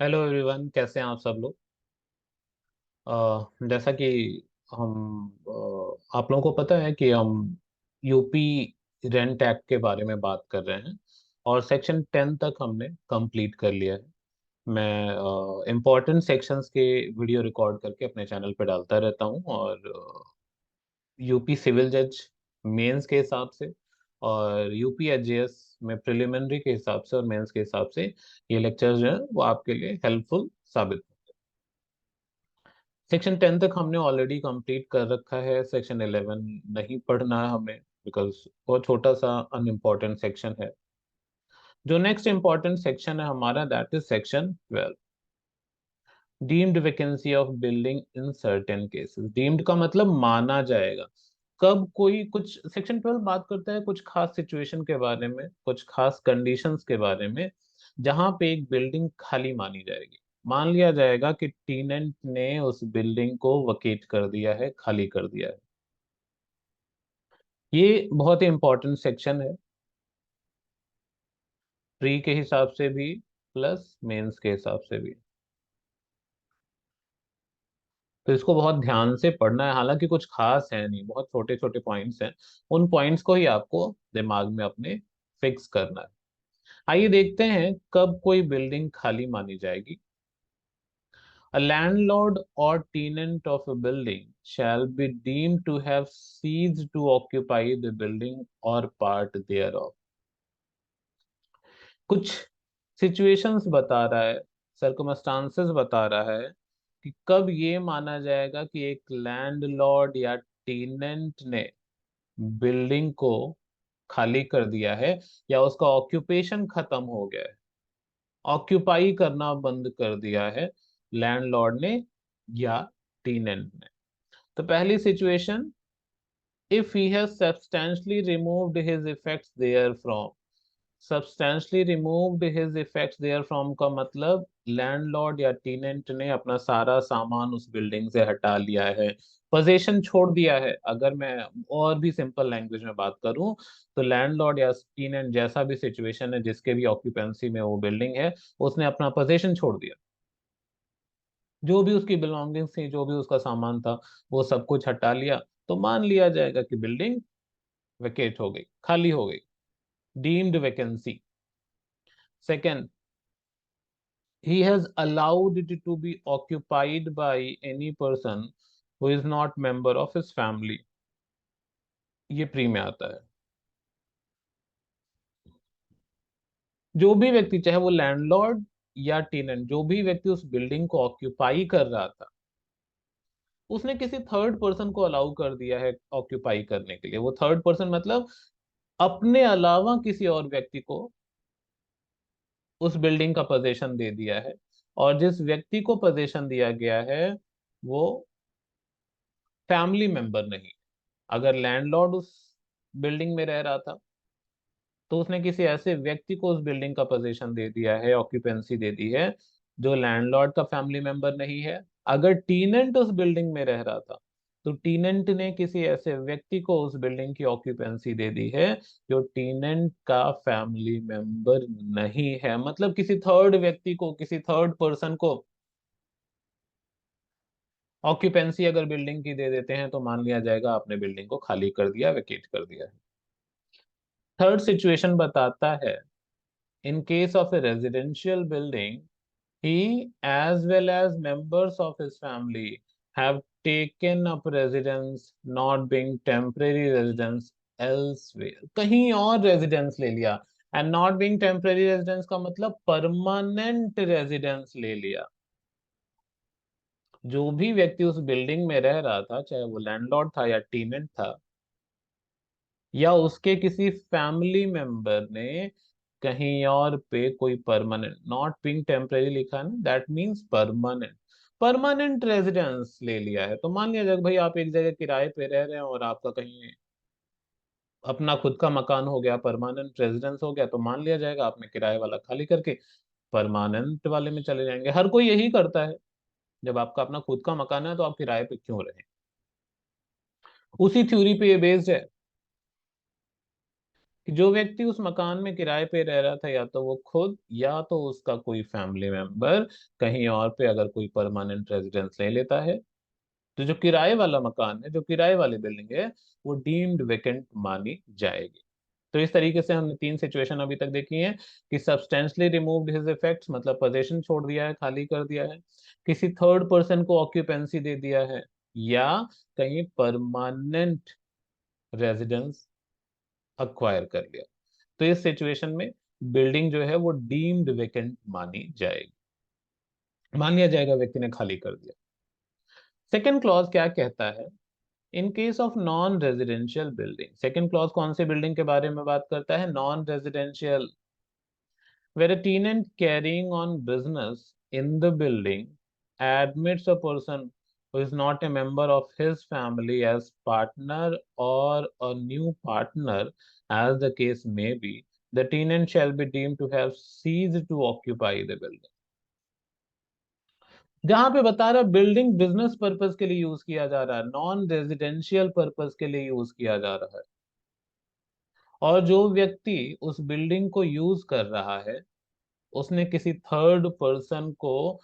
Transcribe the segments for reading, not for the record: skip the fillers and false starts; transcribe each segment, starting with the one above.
Hello everyone, कैसे हैं आप सब लोग। जैसा कि हम आप लोगों को पता है कि हम यूपी रेंट एक्ट के बारे में बात कर रहे हैं और सेक्शन 10 तक हमने कंप्लीट कर लिया है। मैं इम्पोर्टेंट सेक्शंस के वीडियो रिकॉर्ड करके अपने चैनल पे डालता रहता हूँ और यूपी सिविल जज मेंस के हिसाब से और यूपी एचजीएस में प्रिलिमिनरी के हिसाब से और मेंस के हिसाब से ये लेक्चर्स जो है वो आपके लिए हेल्पफुल साबित। सेक्शन 10 तक हमने ऑलरेडी कंप्लीट कर रखा है। सेक्शन 11 नहीं पढ़ना है हमें, बिकॉज वो छोटा सा अनइम्पोर्टेंट सेक्शन है। जो नेक्स्ट इम्पोर्टेंट सेक्शन है हमारा, that is section 12, deemed vacancy of building in certain cases. Deemed का मतलब माना जाएगा। कब कोई कुछ, सेक्शन 12 बात करता है कुछ खास सिचुएशन के बारे में, कुछ खास कंडीशंस के बारे में, जहां पे एक बिल्डिंग खाली मानी जाएगी। मान लिया जाएगा कि टीनेंट ने उस बिल्डिंग को वकेट कर दिया है, खाली कर दिया है। ये बहुत ही इंपॉर्टेंट सेक्शन है, प्री के हिसाब से भी प्लस मेंस के हिसाब से भी। तो इसको बहुत ध्यान से पढ़ना है, हालांकि कुछ खास है नहीं, बहुत छोटे छोटे पॉइंट्स हैं। उन पॉइंट्स को ही आपको दिमाग में अपने फिक्स करना है। आइए देखते हैं कब कोई बिल्डिंग खाली मानी जाएगी। A landlord or tenant of a building shall be deemed to have ceased to occupy the building or part thereof. कुछ सिचुएशंस बता रहा है, सर्कमस्टांसेस बता रहा है कि कब ये माना जाएगा कि एक लैंडलॉर्ड या टेनेंट ने बिल्डिंग को खाली कर दिया है या उसका ऑक्यूपेशन खत्म हो गया है, ऑक्यूपाई करना बंद कर दिया है लैंडलॉर्ड ने या टेनेंट ने। तो पहली situation, if he has substantially removed his effects therefrom. Substantially removed his effects therefrom का मतलब लैंडलॉर्ड या टेनेंट ने अपना सारा सामान उस बिल्डिंग से हटा लिया है, पोजीशन छोड़ दिया है। अगर मैं और भी सिंपल लैंग्वेज में बात करूं तो लैंडलॉर्ड या टेनेंट जैसा भी सिचुएशन है, जिसके भी ऑक्यूपेंसी में वो बिल्डिंग है, उसने अपना पोजीशन छोड़ दिया। जो भी उसकी बिलोंगिंग्स थी, जो भी उसका सामान था, वो सब कुछ हटा लिया। तो मान लिया जाएगा कि बिल्डिंग वेकेट हो गई, खाली हो गई, deemed vacancy. Second, he has allowed it to be occupied by any person who is not member of his family। ये प्री में आता है। जो भी व्यक्ति, चाहे वो लैंडलॉर्ड या टेनेंट, जो भी व्यक्ति उस बिल्डिंग को ऑक्यूपाई कर रहा था, उसने किसी थर्ड पर्सन को अलाउ कर दिया है ऑक्यूपाई करने के लिए। वो थर्ड पर्सन मतलब अपने अलावा किसी और व्यक्ति को उस बिल्डिंग का पोजीशन दे दिया है। और जिस व्यक्ति को पोजीशन दिया गया है वो फैमिली मेंबर नहीं। अगर लैंडलॉर्ड उस बिल्डिंग में रह रहा था तो उसने किसी ऐसे व्यक्ति को उस बिल्डिंग का पोजीशन दे दिया है, ऑक्यूपेंसी दे दी है, जो लैंडलॉर्ड का फैमिली मेंबर नहीं है। अगर टीनेंट उस बिल्डिंग में रह रहा था तो टीनेंट ने किसी ऐसे व्यक्ति को उस बिल्डिंग की ऑक्यूपेंसी दे दी है जो टीनेंट का फैमिली मेंबर नहीं है। मतलब किसी थर्ड व्यक्ति को, किसी थर्ड पर्सन को ऑक्यूपेंसी अगर बिल्डिंग की दे देते हैं तो मान लिया जाएगा आपने बिल्डिंग को खाली कर दिया, वेकेट कर दिया है। थर्ड सिचुएशन बताता है, in case of a residential building, he as well as members of his family have taken up residence, not being temporary residence elsewhere। कहीं और रेजिडेंस ले लिया। And not being temporary residence का मतलब permanent residence ले लिया। जो भी व्यक्ति उस बिल्डिंग में रह रहा था, चाहे वो लैंडलॉर्ड था या टेनेंट था या उसके किसी फैमिली मेंबर ने कहीं और पे कोई परमानेंट, नॉट बीइंग टेम्परेरी लिखा है ना, that means permanent, permanent residence ले लिया है। तो मान लिया जाए भाई आप एक जगह किराए पे रह रहे हैं और आपका कहीं अपना खुद का मकान हो गया, परमानेंट रेजिडेंस हो गया, तो मान लिया जाएगा आपने किराए वाला खाली करके परमानेंट वाले में चले जाएंगे। हर कोई यही करता है। जब आपका अपना खुद का मकान है तो आप किराए पे क्यों रहे। उसी थ्योरी पे ये बेस्ड है। कि जो व्यक्ति उस मकान में किराए पे रह रहा था, या तो वो खुद या तो उसका कोई फैमिली मेंबर कहीं और पे अगर कोई परमानेंट रेजिडेंस ले लेता है, तो जो किराए वाला मकान है, जो किराए वाली बिल्डिंग है, वो डीम्ड वेकेंट मानी जाएगी। तो इस तरीके से हमने 3 सिचुएशन अभी तक देखी हैं कि सब्सटेंशियली रिमूव्ड हिज इफेक्ट्स, मतलब पोजीशन छोड़ दिया है, खाली कर दिया है, किसी थर्ड पर्सन को ऑक्यूपेंसी दे दिया है, या कहीं परमानेंट रेजिडेंस अक्वायर कर लिया। तो इस सिचुएशन में बिल्डिंग जो है वो डीम्ड वेकेंट मानी जाएगी, मान लिया जाएगा व्यक्ति ने खाली कर दिया। सेकेंड क्लॉज क्या कहता है? In case of non residential building, second clause कौन से बिल्डिंग के बारे में बात करता है? Non residential, where a tenant carrying on business in the building admits a person who is not a member of his family as partner or a new partner, as the case may be, the tenant shall be deemed to have ceased to occupy the building. जहां पे बता रहा है building business purpose के लिए use किया जा रहा है, नॉन रेजिडेंशियल पर्पस के लिए यूज किया जा रहा है, और जो व्यक्ति उस बिल्डिंग को यूज कर रहा है उसने किसी थर्ड पर्सन को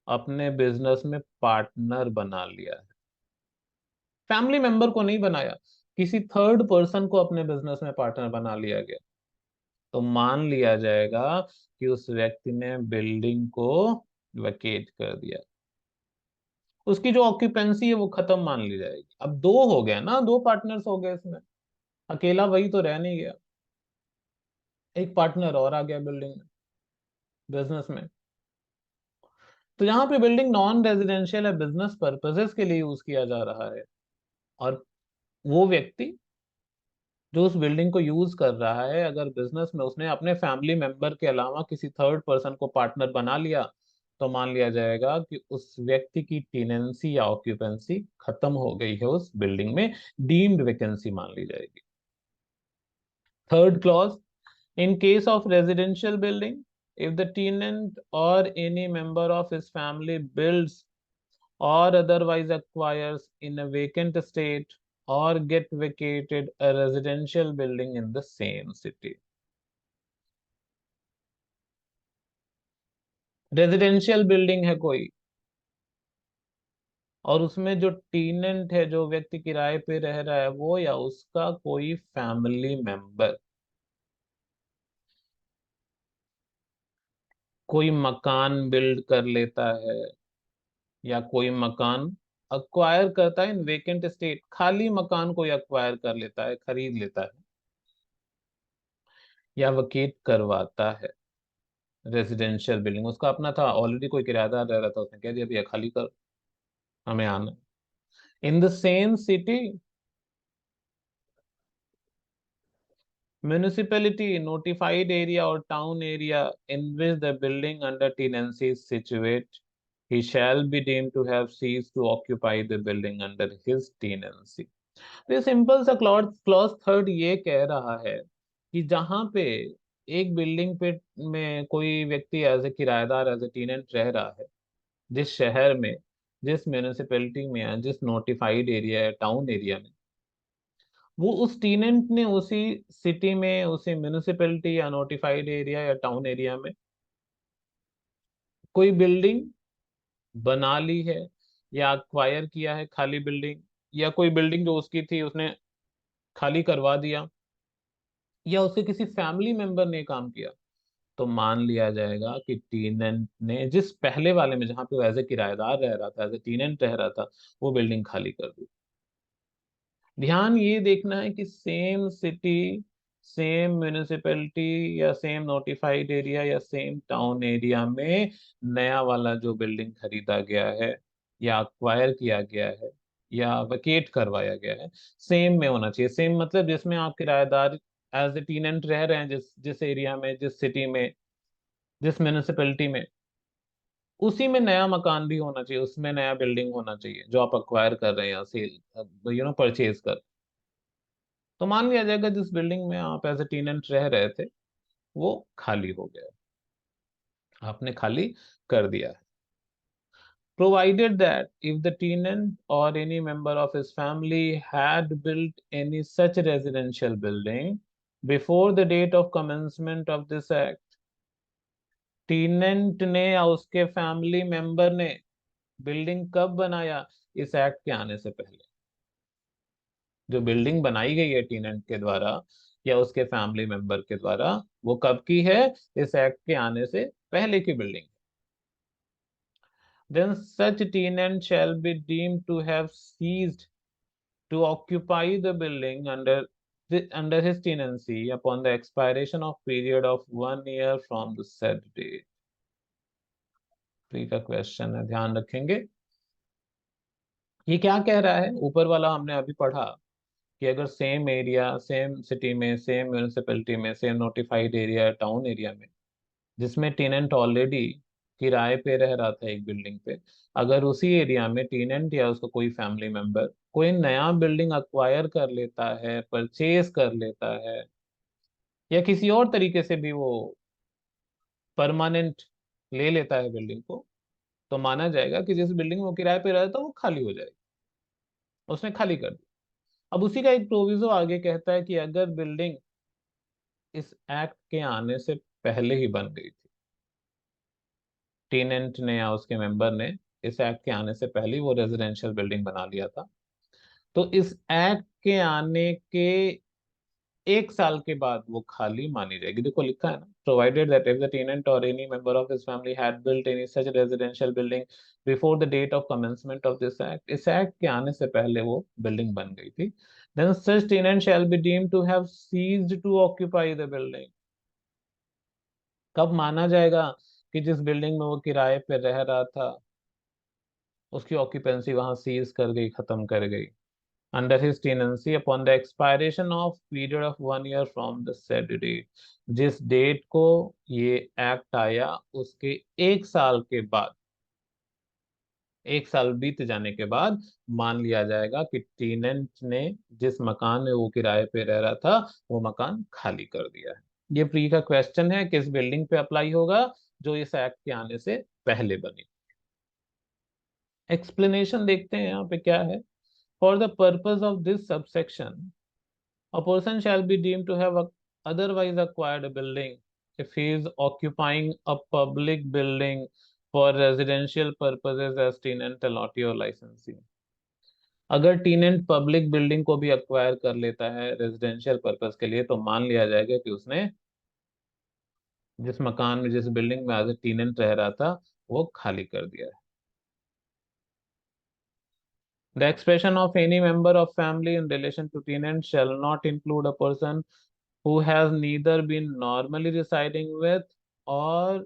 अपने बिजनेस में पार्टनर बना लिया है, फैमिली मेंबर को नहीं बनाया, किसी थर्ड पर्सन को अपने बिजनेस में पार्टनर बना लिया गया, तो मान लिया जाएगा कि उस व्यक्ति ने बिल्डिंग को वैकेट कर दिया, उसकी जो ऑक्यूपेंसी है वो खत्म मान ली जाएगी। अब दो हो गए ना, दो पार्टनर्स हो गए इसमें, अकेला वही तो रह नहीं गया, एक पार्टनर और आ गया बिल्डिंग में, बिजनेस में। तो यहाँ पे बिल्डिंग नॉन रेजिडेंशियल है, बिजनेस पर्पसेस के लिए यूज किया जा रहा है, और वो व्यक्ति जो उस बिल्डिंग को यूज कर रहा है, अगर बिजनेस में उसने अपने फैमिली मेंबर के अलावा किसी थर्ड पर्सन को पार्टनर बना लिया, तो मान लिया जाएगा कि उस व्यक्ति की टेनेंसी या ऑक्यूपेंसी खत्म हो गई है उस बिल्डिंग में, डीम्ड वैकेंसी मान ली जाएगी। Third clause, in case of residential building, if the tenant or any member of his family builds or otherwise acquires in a vacant state or get vacated a residential building in the same city. Residential building है कोई, और उसमें जो tenant है, जो व्यक्ति किराए पे रह रहा है, वो या उसका कोई फैमिली मेंबर कोई मकान बिल्ड कर लेता है, या कोई मकान अक्वायर करता है इन वेकेंट स्टेट, खाली मकान कोई अक्वायर कर लेता है, खरीद लेता है, या वकेट करवाता है रेजिडेंशियल बिल्डिंग, उसका अपना था, ऑलरेडी कोई किराएदार रह रहा था, उसने कह दिया भैया खाली कर, हमें आना। In the same city, municipality, notified area or town area in which the building under tenancy is situate, he shall be deemed to have ceased to occupy the building under his tenancy. तो ये simple सा clause clause third ये कह रहा है कि जहां पे एक बिल्डिंग पे में कोई व्यक्ति एज ए किराएदार, एज ए टेनेंट रह रहा है, जिस शहर में, जिस म्यूनिसिपैलिटी में या जिस नोटिफाइड एरिया या टाउन एरिया में, वो उस टेनेंट ने उसी सिटी में, उसी म्यूनिसिपैलिटी या नोटिफाइड एरिया या टाउन एरिया में कोई बिल्डिंग बना ली है, या अक्वायर किया है खाली बिल्डिंग, या कोई बिल्डिंग जो उसकी थी उसने खाली करवा दिया, या उसके किसी फैमिली मेंबर ने काम किया, तो मान लिया जाएगा कि टेनेंट ने जिस पहले वाले में, जहां पे वो एज ए किराएदार रह रहा था, एज ए टेनेंट रह रहा था, वो बिल्डिंग खाली कर दी। ध्यान ये देखना है कि सेम सिटी, सेम म्यूनिसिपैलिटी, या सेम नोटिफाइड एरिया, या सेम टाउन एरिया में नया वाला जो बिल्डिंग खरीदा गया है, या अक्वायर किया गया है, या वकेट करवाया गया है, सेम में होना चाहिए। सेम मतलब जिसमें आप किराएदार एज ए टेनेंट रह रहे हैं, जिस जिस एरिया में, जिस सिटी में, जिस म्यूनिसिपैलिटी में, उसी में नया मकान भी होना चाहिए, उसमें नया बिल्डिंग होना चाहिए जो आप अक्वायर कर रहे हैं या सेल परचेज कर। तो मान लिया जाएगा जिस बिल्डिंग में आप एज ए टेनेंट रह रहे थे वो खाली हो गया, आपने खाली कर दिया है। Provided that if the tenant or any member of his family had built any such residential building before the date of commencement of this act, tenant ने या उसके फैमिली मेंबर ने बिल्डिंग कब बनाया? इस एक्ट के आने से पहले। जो बिल्डिंग बनाई गई है टीनेंट के द्वारा या उसके फैमिली मेंबर के द्वारा, वो कब की है? इस एक्ट के आने से पहले की building. Then such tenant shall be deemed to have ceased to occupy the building under his tenancy upon the expiration of period of 1 year from the said date. Free का क्वेश्चन है, ध्यान रखेंगे। ये क्या कह रहा है? ऊपर वाला हमने अभी पढ़ा कि अगर सेम एरिया, सेम सिटी में, सेम म्यूनिसिपैलिटी में, same notified area, town area में, जिसमें टेनेंट ऑलरेडी किराए पे रह रहा था एक बिल्डिंग पे, अगर उसी एरिया में टेनेंट या उसका कोई फैमिली मेंबर कोई नया बिल्डिंग अक्वायर कर लेता है, परचेज कर लेता है, या किसी और तरीके से भी वो परमानेंट ले लेता है बिल्डिंग को, तो माना जाएगा कि जिस बिल्डिंग में वो किराए पे रहा था वो खाली हो जाएगी। उसने खाली कर दी। अब उसी का एक प्रोविजो आगे कहता है कि अगर बिल्डिंग इस एक्ट के आने से पहले ही बन गई थी, टेनेंट ने या उसके मेंबर ने इस एक्ट के आने से पहले ही वो रेजिडेंशियल बिल्डिंग बना लिया था, तो इस एक्ट के आने के 1 साल के बाद वो खाली मानी जाएगी। देखो लिखा है ना, provided that if the tenant और any member of his family had built any such residential building before the date of commencement of this act, इस एक्ट के आने से पहले वो बिल्डिंग बन गई थी, then such tenant shall be deemed to have ceased to occupy the building. कब माना जाएगा कि जिस बिल्डिंग में वो किराए पे रह रहा था उसकी ऑक्यूपेंसी वहां सीज कर गई, खत्म कर गई? under his tenancy upon the expiration of period of 1 year from the said date। जिस डेट को ये एक्ट आया उसके 1 साल के बाद, 1 साल बीत जाने के बाद मान लिया जाएगा कि टेनेंट ने जिस मकान में वो किराए पे रह रहा था वो मकान खाली कर दिया है। ये प्री का क्वेश्चन है, किस बिल्डिंग पे अप्लाई होगा? जो इस एक्ट के आने से पहले बनी। एक्सप्लेनेशन देखते हैं यहाँ पे क्या है। For the purpose of this subsection, a person shall be deemed to have otherwise acquired a building if he is occupying a public building for residential purposes as tenant, allotee or licensee। अगर tenant public building को भी acquire कर लेता है residential purpose के लिए, तो मान लिया जाएगा कि उसने जिस मकान में, जिस बिल्डिंग में एज ए टेनेंट रह रहा था वो खाली कर दिया है। The expression of any member of family in relation to tenant shall not include a person who has neither been normally residing with or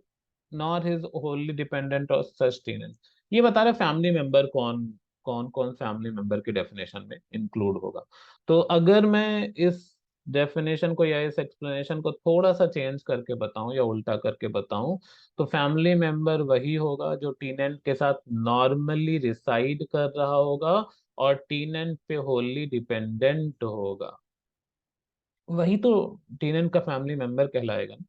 nor his wholly dependent or such tenant। ये बता रहे family member कौन कौन कौन family member की definition में include होगा। तो अगर मैं इस डेफिनेशन को या इस एक्सप्लेनेशन को थोड़ा सा चेंज करके बताऊं या उल्टा करके बताऊं, तो फैमिली मेंबर वही होगा जो टीनेंट के साथ नॉर्मली रिसाइड कर रहा होगा और टीनेंट पे होली डिपेंडेंट होगा। वही तो टेनेंट का फैमिली मेंबर कहलाएगा ना,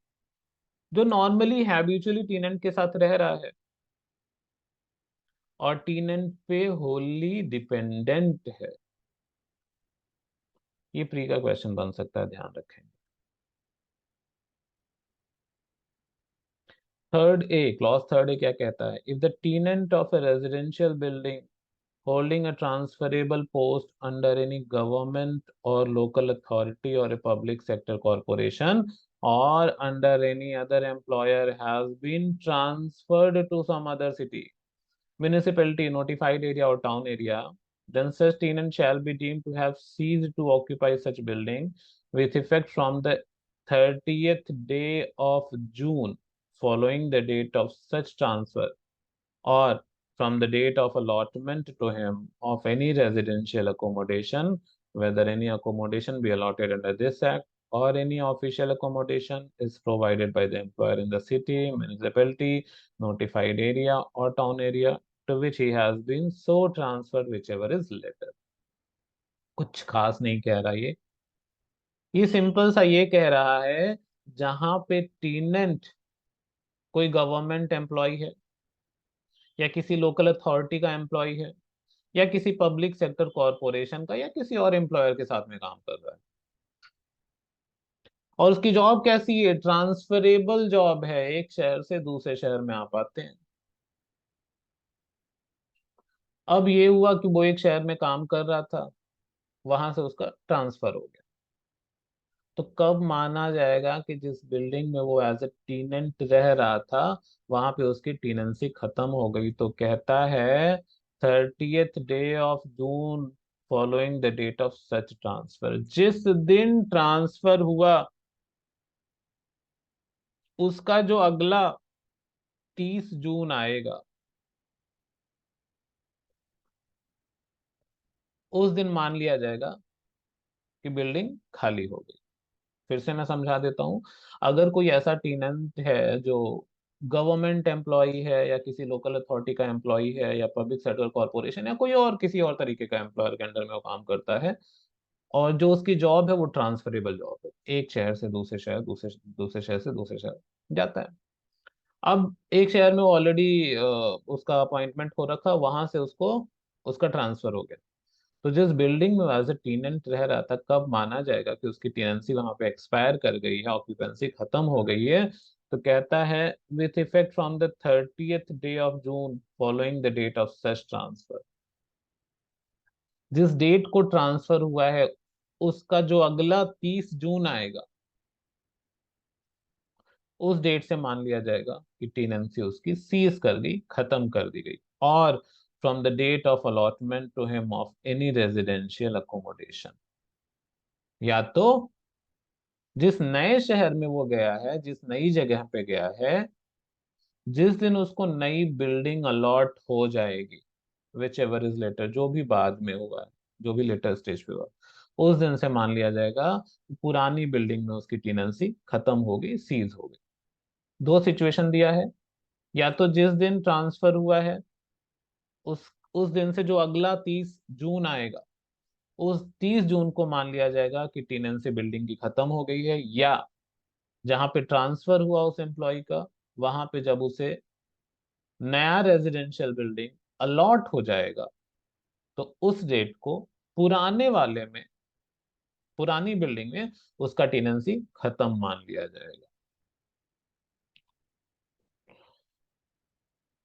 जो नॉर्मली हैबिचुअली टेनेंट के साथ रह रहा है और टेनेंट पे होली डिपेंडेंट है। ये प्री का क्वेश्चन बन सकता है, ध्यान रखें। Third A, clause third A क्या कहता है? If the tenant of a residential building holding a transferable post under any government or local authority or a public sector corporation or under any other employer has been transferred to some other city, municipality, notified area or town area, then such tenant shall be deemed to have ceased to occupy such building with effect from the 30th day of June following the date of such transfer, or from the date of allotment to him of any residential accommodation, whether any accommodation be allotted under this act or any official accommodation is provided by the employer in the city, municipality, notified area or town area to which he has been so transferred, whichever is later। कुछ खास नहीं कह रहा ये simple सा ये कह रहा है, जहां पे टेनेंट कोई गवर्नमेंट एम्प्लॉय है या किसी लोकल अथॉरिटी का एम्प्लॉय है या किसी पब्लिक सेक्टर कॉरपोरेशन का या किसी और एम्प्लॉयर के साथ में काम कर रहा है, और उसकी जॉब कैसी है, ट्रांसफरेबल जॉब है, एक शहर से दूसरे शहर में आप आते हैं। अब ये हुआ कि वो एक शहर में काम कर रहा था, वहां से उसका ट्रांसफर हो गया। तो कब माना जाएगा कि जिस बिल्डिंग में वो एज ए टीनेंट रह रहा था, वहां पे उसकी टीनेंसी खत्म हो गई? तो कहता है 30th day of June following the date of such transfer. जिस दिन ट्रांसफर हुआ, उसका जो अगला 30 जून आएगा, उस दिन मान लिया जाएगा कि बिल्डिंग खाली हो गई। फिर से मैं समझा देता हूँ। अगर कोई ऐसा टीनेंट है जो गवर्नमेंट एम्प्लॉय है, या किसी लोकल अथॉरिटी का एम्प्लॉय है, या पब्लिक सेक्टर कॉर्पोरेशन, या कोई और किसी और तरीके का एम्प्लॉयर के अंडर में वो काम करता है, और जो उसकी जॉब है वो ट्रांसफरेबल जॉब है, एक शहर से दूसरे शहर, दूसरे दूसरे शहर से दूसरे शहर जाता है। अब एक शहर में ऑलरेडी उसका अपॉइंटमेंट हो रखा, वहां से उसको उसका ट्रांसफर हो गया। तो जिस बिल्डिंग में एज ए टेनेंट रह रहा था, कब माना जाएगा कि उसकी टेनेंसी वहां पे एक्सपायर कर गई है, ऑक्यूपेंसी खत्म हो गई है? तो कहता है with effect from the 30th day of June following the date of such transfer. जिस डेट को ट्रांसफर हुआ है, उसका जो अगला 30 जून आएगा, उस डेट से मान लिया जाएगा कि टेनेंसी उसकी सीज कर दी, खत्म कर दी गई। और from the date of allotment to him of any residential accommodation, या तो जिस नए शहर में वो गया है, जिस नई जगह पे गया है, जिस दिन उसको नई बिल्डिंग अलॉट हो जाएगी, विच एवर इज लेटर, जो भी बाद में हुआ है, जो भी लेटर स्टेज पे हुआ, उस दिन से मान लिया जाएगा कि पुरानी बिल्डिंग में उसकी टेनेंसी खत्म हो गई, सीज हो गई। दो सिचुएशन दिया है। या तो जिस दिन ट्रांसफर हुआ है, उस दिन से जो अगला 30 जून आएगा, उस 30 जून को मान लिया जाएगा कि टेनेंसी बिल्डिंग की खत्म हो गई है। या जहां पे ट्रांसफर हुआ उस एम्प्लॉय का, वहां पे जब उसे नया रेजिडेंशियल बिल्डिंग अलॉट हो जाएगा, तो उस डेट को पुराने वाले में, पुरानी बिल्डिंग में उसका टेनेंसी खत्म मान लिया जाएगा।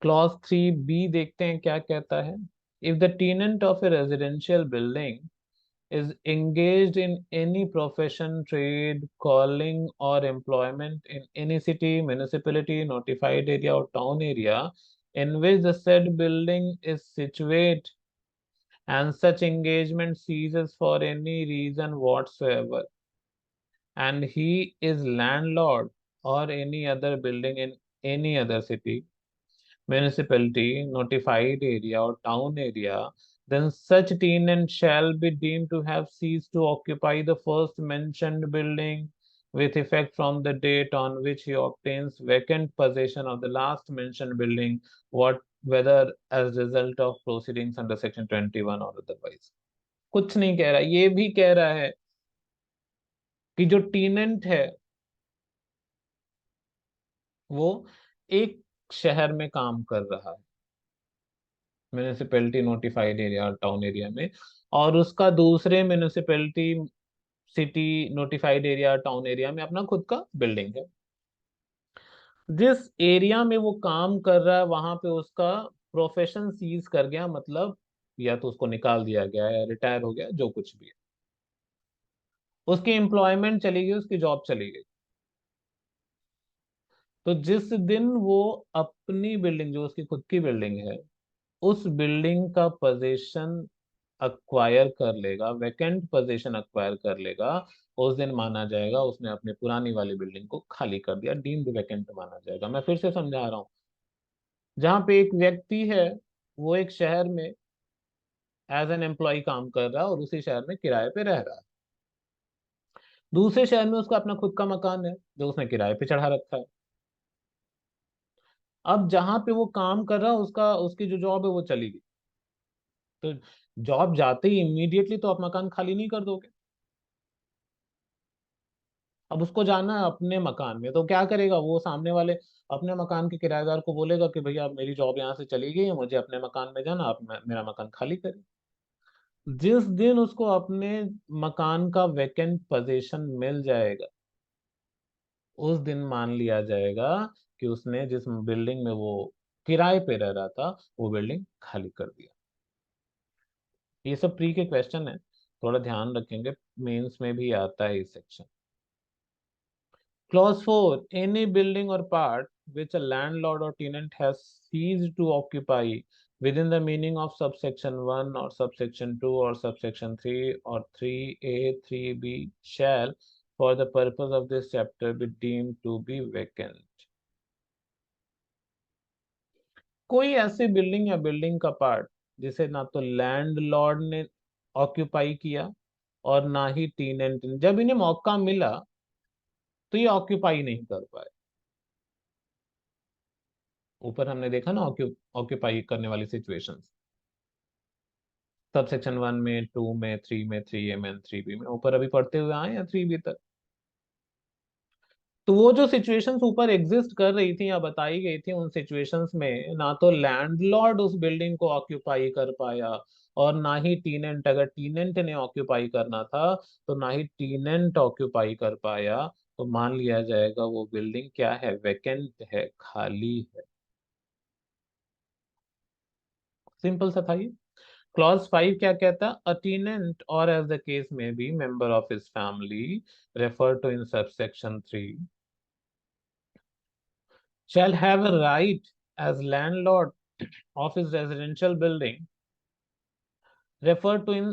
क्लॉज 3B देखते हैं क्या कहता है। If the tenant of a residential building is engaged in any profession, trade, calling, or employment in any city, municipality, notified area, or town area in which the said building is situate, and such engagement ceases for any reason whatsoever, and he is landlord or any other building in any other city, municipality, notified area, or town area, then such tenant shall be deemed to have ceased to occupy the first mentioned building with effect from the date on which he obtains vacant possession of the last mentioned building, what whether as result of proceedings under section 21 or otherwise। कुछ नहीं कह रहा, ये भी कह रहा है कि जो टेनेंट है वो एक शहर में काम कर रहा है, म्यूनिसिपैलिटी, नोटिफाइड एरिया और टाउन एरिया में, और उसका दूसरे municipality, city, notified area, town area में अपना खुद का बिल्डिंग है। जिस एरिया में वो काम कर रहा है, वहां पे उसका प्रोफेशन सीज कर गया, मतलब या तो उसको निकाल दिया गया या रिटायर हो गया, जो कुछ भी है, उसकी एम्प्लॉयमेंट चली गई, उसकी जॉब चली गई। तो जिस दिन वो अपनी बिल्डिंग, जो उसकी खुद की बिल्डिंग है, उस बिल्डिंग का पोजीशन अक्वायर कर लेगा, वैकेंट पोजीशन अक्वायर कर लेगा, उस दिन माना जाएगा उसने अपनी पुरानी वाली बिल्डिंग को खाली कर दिया, डीम्ड वैकेंट माना जाएगा। मैं फिर से समझा रहा हूँ। जहाँ पे एक व्यक्ति है, वो एक शहर में एज एन एम्प्लॉय काम कर रहा है, और उसी शहर में किराए पे रह रहा है। दूसरे शहर में उसका अपना खुद का मकान है, जो उसने किराए पे चढ़ा रखा है। अब जहाँ पे वो काम कर रहा है, उसका उसकी जो जॉब है वो चली गई। तो जॉब जाते ही इमीडिएटली तो आप मकान खाली नहीं कर दोगे। अब उसको जाना है अपने मकान में, तो क्या करेगा वो? सामने वाले अपने मकान के किराएदार को बोलेगा कि भैया अब मेरी जॉब यहाँ से चली गई है, मुझे अपने मकान में जाना, आप मेरा मकान खाली करें। जिस दिन उसको अपने मकान का वैकेंट पोजीशन मिल जाएगा, उस दिन मान लिया जाएगा कि उसने जिस बिल्डिंग में वो किराए पे रह रहा था वो बिल्डिंग खाली कर दिया। ये सब प्री के क्वेश्चन है, थोड़ा ध्यान रखेंगे, मेंस में भी आता है इस section. Clause 4. Any building or part which a landlord or tenant has ceased to occupy within the meaning of subsection 1 or subsection 2 or subsection 3 or 3A, 3B shall, for the purpose of this chapter, be deemed to be vacant. कोई ऐसी building या building का part जिसे ना तो landlord ने occupy किया और ना ही टीनेंट ने, जब इन्हें मौका मिला तो ये ऑक्यूपाई नहीं कर पाए। ऊपर हमने देखा ना ऑक्यूपाई करने वाली सिचुएशंस, सब सेक्शन 1 में, 2 में, 3 में, 3A में, 3B में, ऊपर अभी पढ़ते हुए आए या 3B तक। तो वो जो सिचुएशंस ऊपर एग्जिस्ट कर रही थी या बताई गई थी, उन सिचुएशंस में ना तो लैंडलॉर्ड उस बिल्डिंग को ऑक्यूपाई कर पाया और ना ही टीनेंट, अगर टीनेंट ने ऑक्यूपाई करना था तो ना ही टीनेंट ऑक्यूपाई कर पाया। तो मान लिया जाएगा वो बिल्डिंग क्या है, वैकेंट है, खाली है। सिंपल सा था ये। क्लॉज 5 क्या कहता है, अ टेनेंट और एज द केस में be member of his family refer to in subsection 3 shall have a right as landlord of his residential building referred to in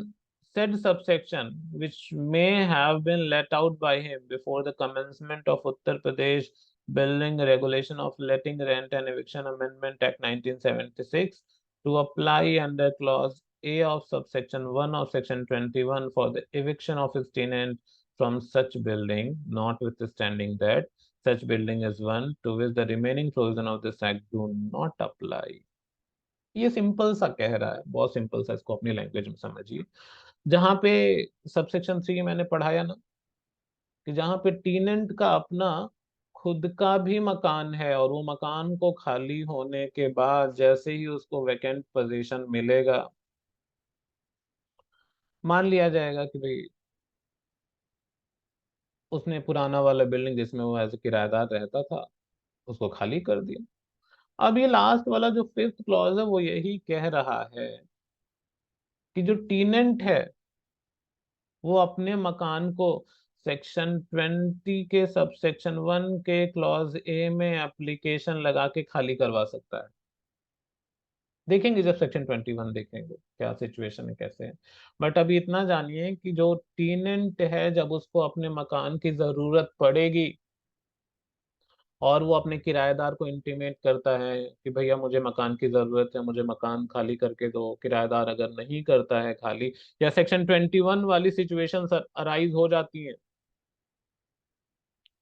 said subsection, which may have been let out by him before the commencement of Uttar Pradesh Building Regulation of Letting Rent and Eviction Amendment Act 1976, to apply under clause A of subsection 1 of section 21 for the eviction of his tenant from such building, notwithstanding that such building is one to which the remaining provision of this act do not apply. ये simple सा कह रहा है, बहुत simple सा, इसको अपनी language में समझिए। जहां पे सबसेक्शन 3 मैंने पढ़ाया ना, कि जहां पे टीनेंट का अपना खुद का भी मकान है और वो मकान को खाली होने के बाद जैसे ही उसको वैकेंट पोजीशन मिलेगा, मान लिया जाएगा कि भाई उसने पुराना वाला बिल्डिंग जिसमें वो एज किराएदार रहता था उसको खाली कर दिया। अब ये लास्ट वाला जो फिफ्थ क्लॉज है वो यही कह रहा है कि जो टीनेंट है वो अपने मकान को सेक्शन 20 के सब सेक्शन 1 के क्लॉज ए में एप्लीकेशन लगा के खाली करवा सकता है। देखेंगे जब सेक्शन 21 देखेंगे क्या सिचुएशन है, कैसे है। बट अभी इतना जानिए कि जो टीनेंट है जब उसको अपने मकान की जरूरत पड़ेगी और वो अपने किराएदार को इंटीमेट करता है कि भैया मुझे मकान की जरूरत है, मुझे मकान खाली करके दो, किराएदार अगर नहीं करता है खाली, या सेक्शन 21 वाली सिचुएशन अराइज हो जाती है,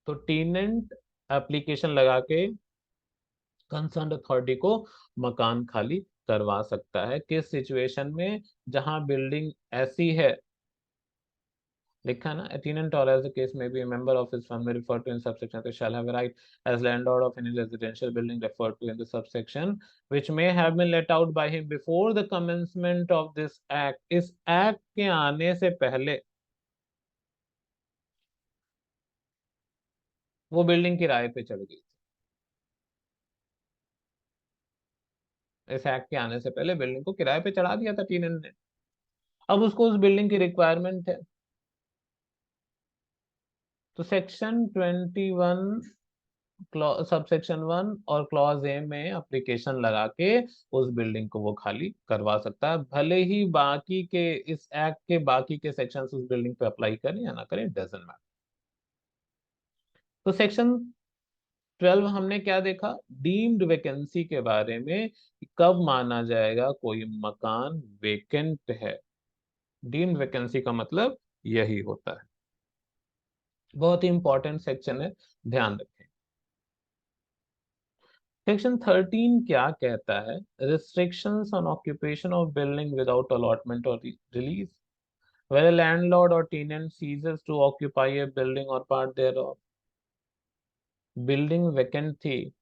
तो टेनेंट एप्लीकेशन लगा के कंसर्न अथॉरिटी को मकान खाली करवा सकता है। किस सिचुएशन में, जहां बिल्डिंग ऐसी है, लिखा ना, a tenant or as the case may be a member of his firm may refer to in subsection they shall have a right as landlord of any residential building referred to in the subsection which may have been let out by him before the commencement of this act। इस act के आने से पहले वो building किराए पे चढ़ गई। इस एक्ट के आने से पहले बिल्डिंग को किराए पे चढ़ा दिया था टेनेंट ने, अब उसको उस बिल्डिंग की रिक्वायरमेंट है। तो सेक्शन 21 सबसेक्शन 1 और क्लॉज ए में एप्लीकेशन लगा के उस बिल्डिंग को वो खाली करवा सकता है, भले ही बाकी के इस एक्ट के बाकी के सेक्शंस उस बिल्डिंग पे अप्लाई करें या ना करें, डजंट मैटर। तो सेक्शन 12 हमने क्या देखा, डीम्ड वैकेंसी के बारे में, कि कब माना जाएगा कोई मकान वेकेंट है। डीम्ड वैकेंसी का मतलब यही होता है। बहुत ही इंपॉर्टेंट सेक्शन है, ध्यान रखें। सेक्शन 13 क्या कहता है, restrictions on occupation of building without allotment और release, where a landlord or tenant ceases to occupy a building or part thereof। Building vacant थी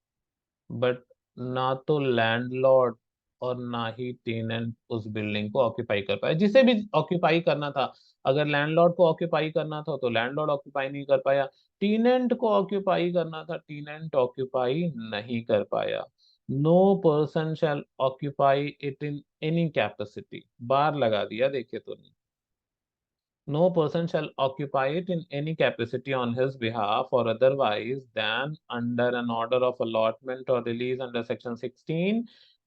बट ना तो लैंडलॉर्ड और ना ही टेनेंट उस बिल्डिंग को ऑक्यूपाई कर पाया, जिसे भी ऑक्यूपाई करना था। अगर लैंडलॉर्ड को ऑक्यूपाई करना था तो लैंडलॉर्ड ऑक्यूपाई नहीं कर पाया, टीनेंट को ऑक्यूपाई करना था, टीनेंट ऑक्यूपाई नहीं कर पाया। No person shall occupy it in any capacity, bar लगा दिया, देखिए तो नहीं। No person shall occupy it in any capacity on his behalf or otherwise than under an order of allotment or release under Section 16.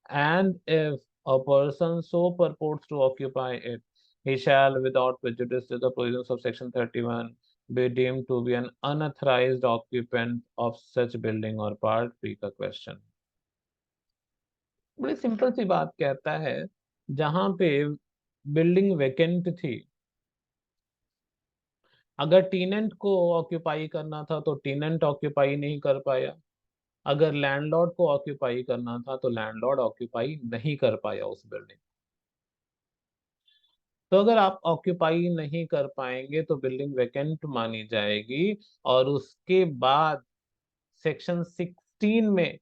And if a person so purports to occupy it, he shall, without prejudice to the provisions of Section 31, be deemed to be an unauthorized occupant of such building or part. Pre का question। बड़ी simple सी बात कहता है, जहां पे building vacant थी, अगर टीनेंट को ऑक्यूपाई करना था तो टीनेंट ऑक्यूपाई नहीं कर पाया, अगर लैंडलॉर्ड को ऑक्यूपाई करना था तो लैंडलॉर्ड ऑक्यूपाई नहीं कर पाया उस बिल्डिंग। तो अगर आप ऑक्यूपाई नहीं कर पाएंगे तो बिल्डिंग वैकेंट मानी जाएगी, और उसके बाद सेक्शन 16 में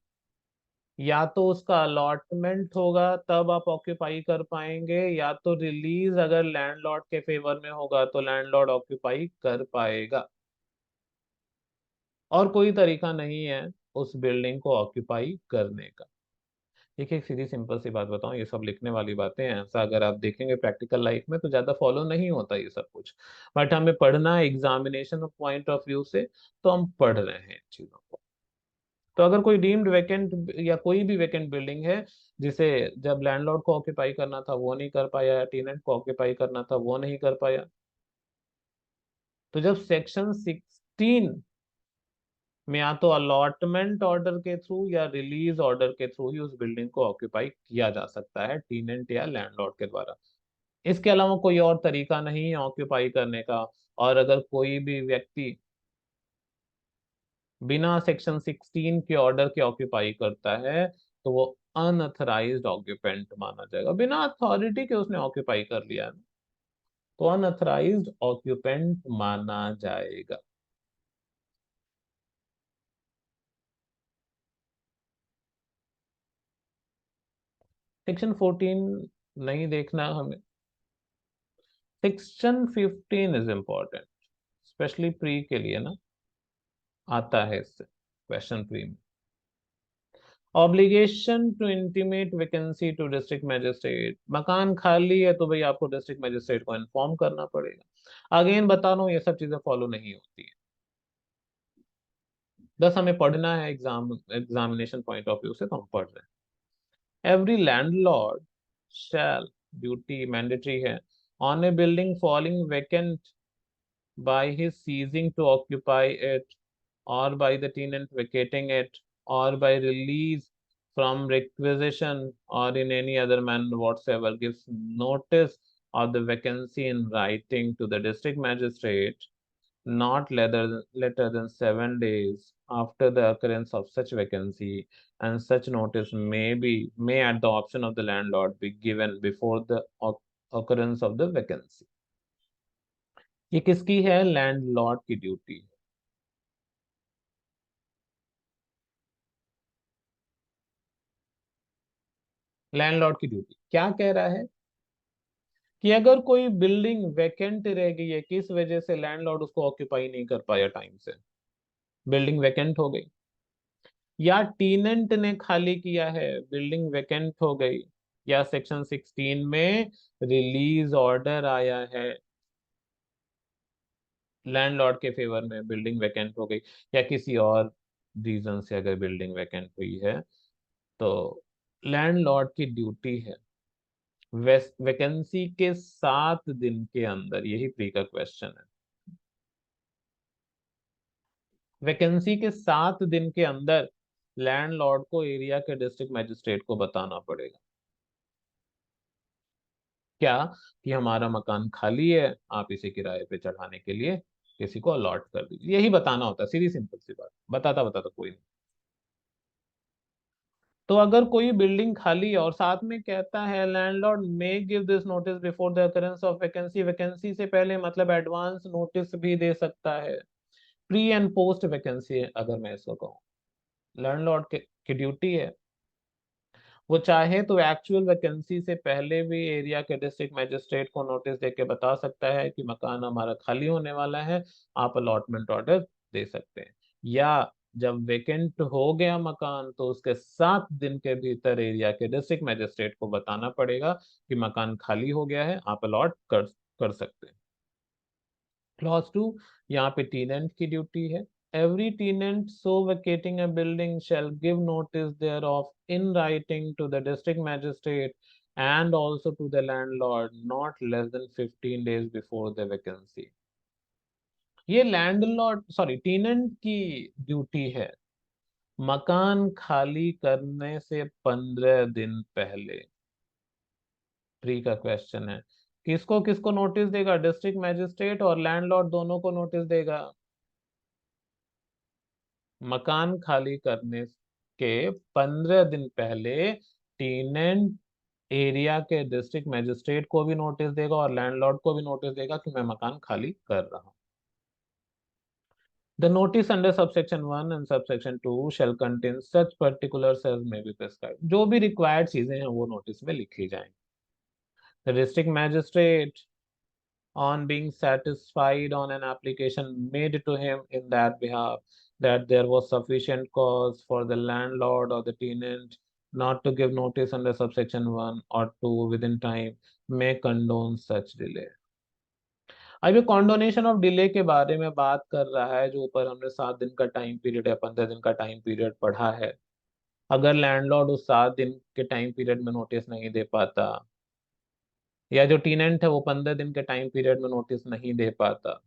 या तो उसका अलॉटमेंट होगा तब आप ऑक्यूपाई कर पाएंगे, या तो रिलीज अगर लैंडलॉर्ड के फेवर में होगा तो लैंडलॉर्ड ऑक्यूपाई कर पाएगा। और कोई तरीका नहीं है उस बिल्डिंग को ऑक्यूपाई करने का। देखिए, एक सीधी सिंपल सी बात बताऊं, ये सब लिखने वाली बातें हैं, ऐसा अगर आप देखेंगे प्रैक्टिकल लाइफ में तो ज्यादा फॉलो नहीं होता ये सब कुछ, बट हमें पढ़ना है एग्जामिनेशन पॉइंट ऑफ व्यू से, तो हम पढ़ रहे हैं इन चीजों को। तो अगर कोई डीम्ड वैकेंट या कोई भी वैकेंट बिल्डिंग है जिसे जब लैंडलॉर्ड को ऑक्यूपाई करना था वो नहीं कर पाया, या टेनेंट को ऑक्यूपाई करना था वो नहीं कर पाया, तो जब सेक्शन 16 में या तो अलॉटमेंट ऑर्डर के थ्रू या रिलीज ऑर्डर के थ्रू ही उस बिल्डिंग को ऑक्यूपाई किया जा सकता है टीनेंट या लैंडलॉर्ड के द्वारा। इसके अलावा कोई और तरीका नहीं है ऑक्यूपाई करने का। और अगर कोई भी व्यक्ति बिना सेक्शन 16 के ऑर्डर के ऑक्यूपाई करता है तो वो अनऑथराइज्ड ऑक्यूपेंट माना जाएगा, बिना अथॉरिटी के उसने ऑक्यूपाई कर लिया है, तो अनऑथराइज्ड ऑक्यूपेंट माना जाएगा। सेक्शन 14 नहीं देखना हमें, section 15 is important, specially pre के लिए ना, आता है इससे क्वेश्चन प्री में। Obligation to intimate vacancy to district magistrate, मकान खाली है तो भाई आपको डिस्ट्रिक्ट मैजिस्ट्रेट को इन्फॉर्म करना पड़ेगा। अगेन बता रहा हूँ, ये सब चीजें फॉलो नहीं होती है, बस हमें पढ़ना है एग्जामिनेशन पॉइंट ऑफ व्यू से, तो हम पढ़ रहे हैं। एवरी लैंडलॉर्ड शैल, ड्यूटी मैंडेटरी है, on A building falling vacant by his ceasing to occupy it, or by the tenant vacating it, or by release from requisition, or in any other manner whatsoever, gives notice of the vacancy in writing to the district magistrate, not later than 7 days after the occurrence of such vacancy, and such notice may at the option of the landlord be given before the occurrence of the vacancy। ये किसकी है? Landlord की duty. Landlord की duty क्या कह रहा है कि अगर कोई बिल्डिंग वैकेंट रह गई है, किस वजह से? लैंडलॉर्ड उसको ऑक्यूपाई नहीं कर पाया टाइम से, बिल्डिंग वैकेंट हो गई, या टीनेंट ने खाली किया है, बिल्डिंग वैकेंट हो गई, या सेक्शन 16 में रिलीज ऑर्डर आया है लैंडलॉर्ड के फेवर में, बिल्डिंग वैकेंट हो गई, या किसी और रीजन से अगर बिल्डिंग वैकेंट हुई है, तो लैंडलॉर्ड की ड्यूटी है वैकेंसी के 7 दिन के अंदर, यही प्री का क्वेश्चन है, वैकेंसी के 7 दिन के अंदर लैंडलॉर्ड को एरिया के डिस्ट्रिक्ट मैजिस्ट्रेट को बताना पड़ेगा क्या, कि हमारा मकान खाली है, आप इसे किराए पे चढ़ाने के लिए किसी को अलॉट कर दीजिए, यही बताना होता है, सीधी सिंपल सी बात, बताता बताता कोई नहीं। तो अगर कोई बिल्डिंग खाली है और साथ में कहता है landlord may give this notice before the occurrence of vacancy, vacancy से पहले मतलब एडवांस नोटिस भी दे सकता है, प्री एंड पोस्ट वैकेंसी अगर मैं इसको कहूँ, लैंडलॉर्ड की ड्यूटी है, वो चाहे तो एक्चुअल वैकेंसी से पहले भी एरिया के डिस्ट्रिक्ट मैजिस्ट्रेट को नोटिस देके बता सकता है कि मकान हमारा खाली होने वाला है, आप अलॉटमेंट ऑर्डर दे सकते हैं, या जब वेकेंट हो गया मकान तो उसके 7 दिन के भीतर एरिया के डिस्ट्रिक्ट मजिस्ट्रेट को बताना पड़ेगा कि मकान खाली हो गया है, आप अलॉट कर सकते हैं। क्लॉज 2, यहाँ पे टीनेंट की ड्यूटी है। Every tenant so vacating a building shall give notice thereof in writing to the district magistrate and also to the landlord not less than 15 days before the vacancy. ये landlord sorry tenant की duty है मकान खाली करने से 15 दिन पहले। Pre का क्वेश्चन है, किसको किसको नोटिस देगा? डिस्ट्रिक्ट मैजिस्ट्रेट और लैंडलॉर्ड दोनों को नोटिस देगा। मकान खाली करने के 15 दिन पहले टीनेंट एरिया के डिस्ट्रिक्ट मैजिस्ट्रेट को भी नोटिस देगा और लैंडलॉर्ड को भी नोटिस देगा कि मैं मकान खाली कर रहा हूँ। The notice under subsection 1 and subsection 2 shall contain such particulars as may be prescribed. जो भी required चीजें हैं वो नोटिस में लिखी जाएंगी। The district magistrate, on being satisfied on an application made to him in that behalf that there was sufficient cause for the landlord or the tenant not to give notice under subsection 1 or 2 within time, may condone such delay. अब ये कॉन्डोनेशन of delay के बारे में बात कर रहा है, जो ऊपर हमने 7 दिन का टाइम पीरियड या 15 दिन का टाइम पीरियड पढ़ा है। अगर लैंडलॉर्ड उस 7 दिन के टाइम पीरियड में नोटिस नहीं दे पाता, या जो टीनेंट है वो 15 दिन के टाइम पीरियड में नोटिस नहीं दे पाता,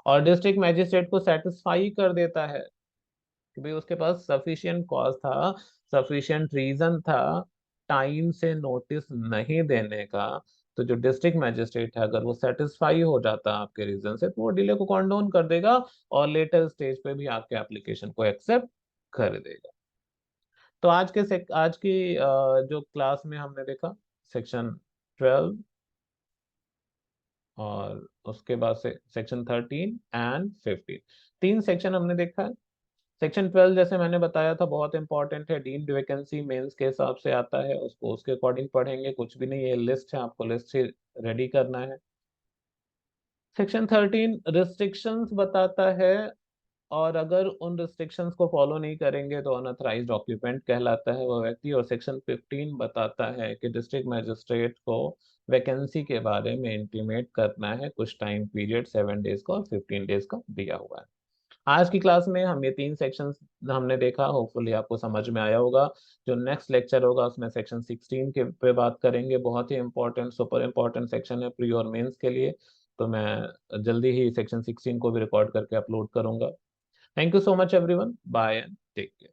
और डिस्ट्रिक्ट मैजिस्ट्रेट को सेटिस्फाई कर देता है कि भाई उसके पास सफिशिएंट कॉज था, सफिशिएंट रीजन था टाइम से नोटिस नहीं देने का, तो जो डिस्ट्रिक्ट मैजिस्ट्रेट है अगर वो सेटिस्फाई हो जाता है आपके रीजन से, तो वो डिले को कॉन्डोन कर देगा और लेटर स्टेज पे भी आपके एप्लीकेशन को एक्सेप्ट कर देगा। तो आज की जो क्लास में हमने देखा सेक्शन 12 और उसके बाद से सेक्शन 13 एंड 15, 3 सेक्शन हमने देखा है। सेक्शन 12 जैसे मैंने बताया था बहुत इंपॉर्टेंट है, डीम्ड वैकेंसी मेंस के हिसाब से आता है, उसको उसके अकॉर्डिंग पढ़ेंगे, कुछ भी नहीं, ये लिस्ट है, आपको लिस्ट से रेडी करना है। सेक्शन 13 रिस्ट्रिक्शंस बताता है, और अगर उन रिस्ट्रिक्शंस को फॉलो नहीं करेंगे तो अनऑथराइज्ड ऑक्यूपेंट कहलाता है वो व्यक्ति। और सेक्शन 15 बताता है कि डिस्ट्रिक्ट मैजिस्ट्रेट को वैकेंसी के बारे में इंटीमेट करना है, कुछ टाइम पीरियड 7 डेज का और 15 डेज का दिया हुआ है। आज की क्लास में हम ये 3 सेक्शंस हमने देखा, होपफुली आपको समझ में आया होगा। जो नेक्स्ट लेक्चर होगा उसमें सेक्शन 16 के पे बात करेंगे, बहुत ही इंपॉर्टेंट सुपर इंपॉर्टेंट सेक्शन है प्री और मेंस के लिए। तो मैं जल्दी ही सेक्शन 16 को भी रिकॉर्ड करके अपलोड करूंगा। Thank you so much, everyone. Bye and take care.